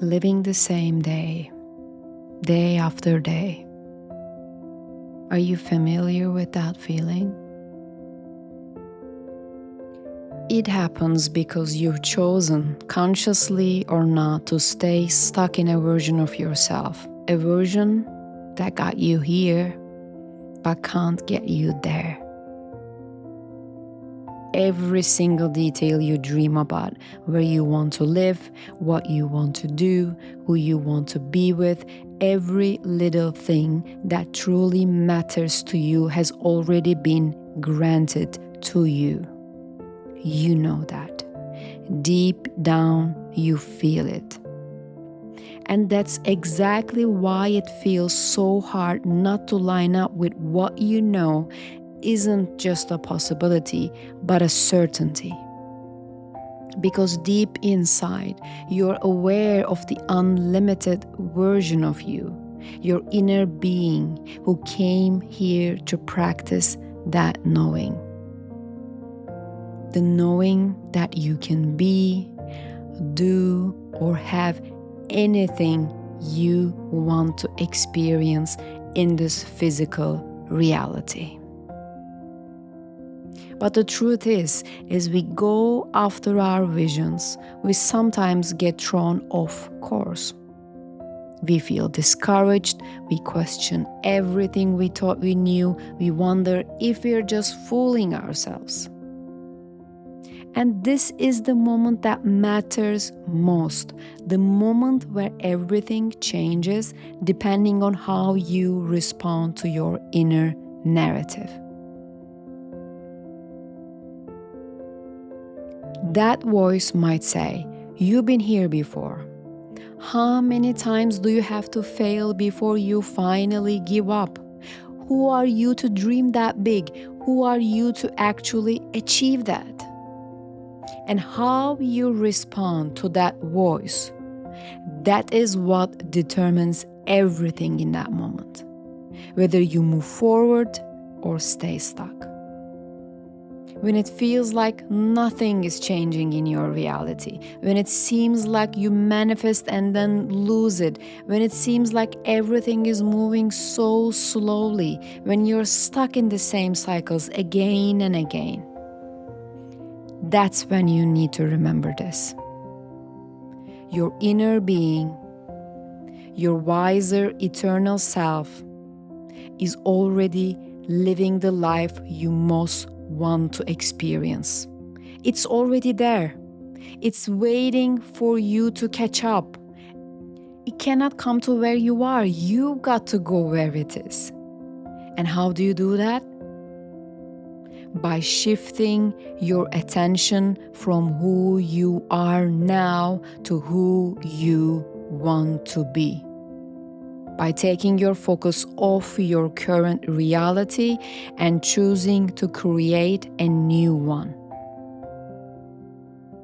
living the same day, day after day. Are you familiar with that feeling? It happens because you've chosen, consciously or not, to stay stuck in a version of yourself, a version that got you here but can't get you there. Every single detail you dream about, where you want to live, what you want to do, who you want to be with, every little thing that truly matters to you has already been granted to you. You know that. Deep down, you feel it. And that's exactly why it feels so hard not to line up with what you know isn't just a possibility, but a certainty. Because deep inside, you're aware of the unlimited version of you, your inner being who came here to practice that knowing. The knowing that you can be, do, or have anything you want to experience in this physical reality. But the truth is, as we go after our visions, we sometimes get thrown off course. We feel discouraged, we question everything we thought we knew, we wonder if we're just fooling ourselves. And this is the moment that matters most, the moment where everything changes depending on how you respond to your inner narrative. That voice might say, "You've been here before. How many times do you have to fail before you finally give up? Who are you to dream that big? Who are you to actually achieve that?" And how you respond to that voice, that is what determines everything in that moment. Whether you move forward or stay stuck. When it feels like nothing is changing in your reality, when it seems like you manifest and then lose it, when it seems like everything is moving so slowly, when you're stuck in the same cycles again and again, that's when you need to remember this. Your inner being, your wiser eternal self, is already living the life you most want to experience. It's already there. It's waiting for you to catch up. It cannot come to where you are. You've got to go where it is. And how do you do that? By shifting your attention from who you are now to who you want to be. By taking your focus off your current reality and choosing to create a new one.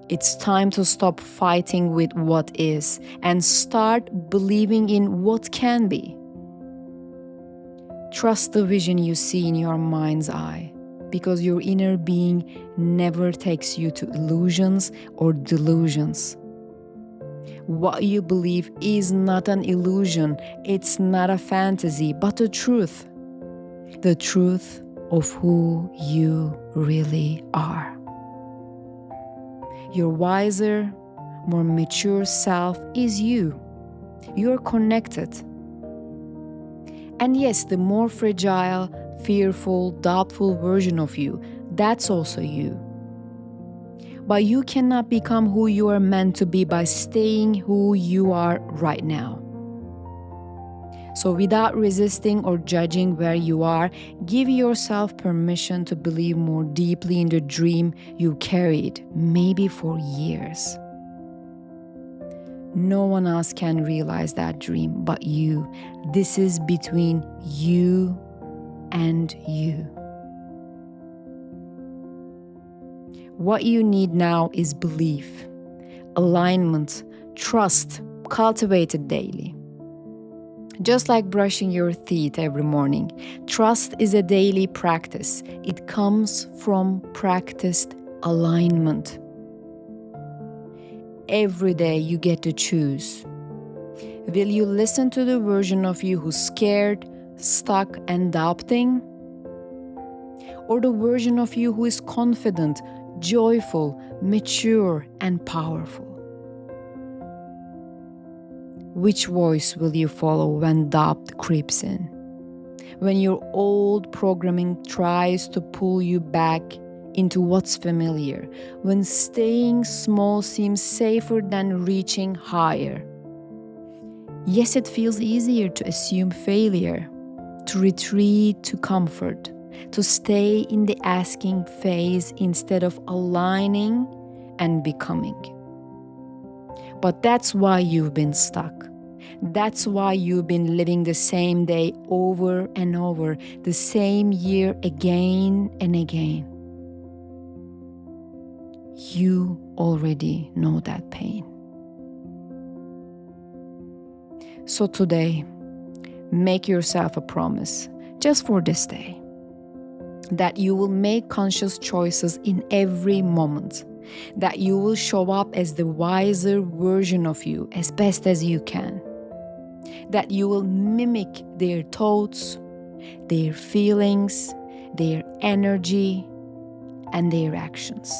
It's time to stop fighting with what is and start believing in what can be. Trust the vision you see in your mind's eye, because your inner being never takes you to illusions or delusions. What you believe is not an illusion, it's not a fantasy, but the truth of who you really are. Your wiser, more mature self is you. You're connected. And yes, the more fragile, fearful, doubtful version of you, that's also you. But you cannot become who you are meant to be by staying who you are right now. So without resisting or judging where you are, give yourself permission to believe more deeply in the dream you carried, maybe for years. No one else can realize that dream but you. This is between you and you. What you need now is belief, alignment, trust, cultivated daily. Just like brushing your teeth every morning, trust is a daily practice. It comes from practiced alignment. Every day you get to choose. Will you listen to the version of you who's scared, stuck, and doubting? Or the version of you who is confident, joyful, mature, and powerful? Which voice will you follow when doubt creeps in? When your old programming tries to pull you back into what's familiar? When staying small seems safer than reaching higher? Yes, it feels easier to assume failure, to retreat to comfort, to stay in the asking phase instead of aligning and becoming. But that's why you've been stuck. That's why you've been living the same day over and over, the same year again and again. You already know that pain. So today, make yourself a promise, just for this day, that you will make conscious choices in every moment, that you will show up as the wiser version of you as best as you can, that you will mimic their thoughts, their feelings, their energy, and their actions.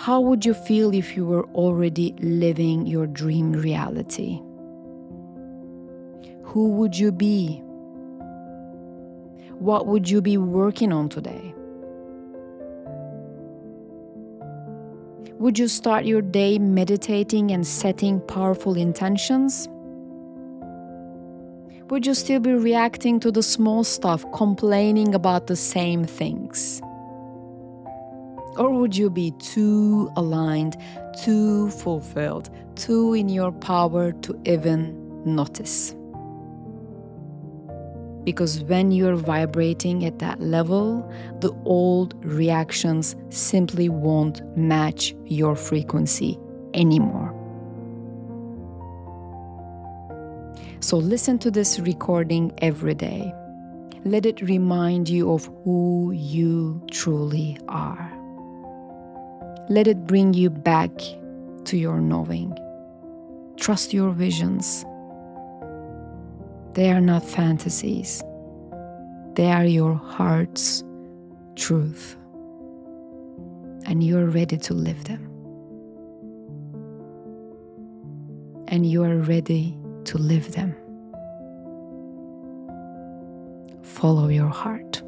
How would you feel if you were already living your dream reality? Who would you be? What would you be working on today? Would you start your day meditating and setting powerful intentions? Would you still be reacting to the small stuff, complaining about the same things? Or would you be too aligned, too fulfilled, too in your power to even notice? Because when you're vibrating at that level, the old reactions simply won't match your frequency anymore. So listen to this recording every day. Let it remind you of who you truly are. Let it bring you back to your knowing. Trust your visions. They are not fantasies. They are your heart's truth. And you are ready to live them. And you are ready to live them. Follow your heart.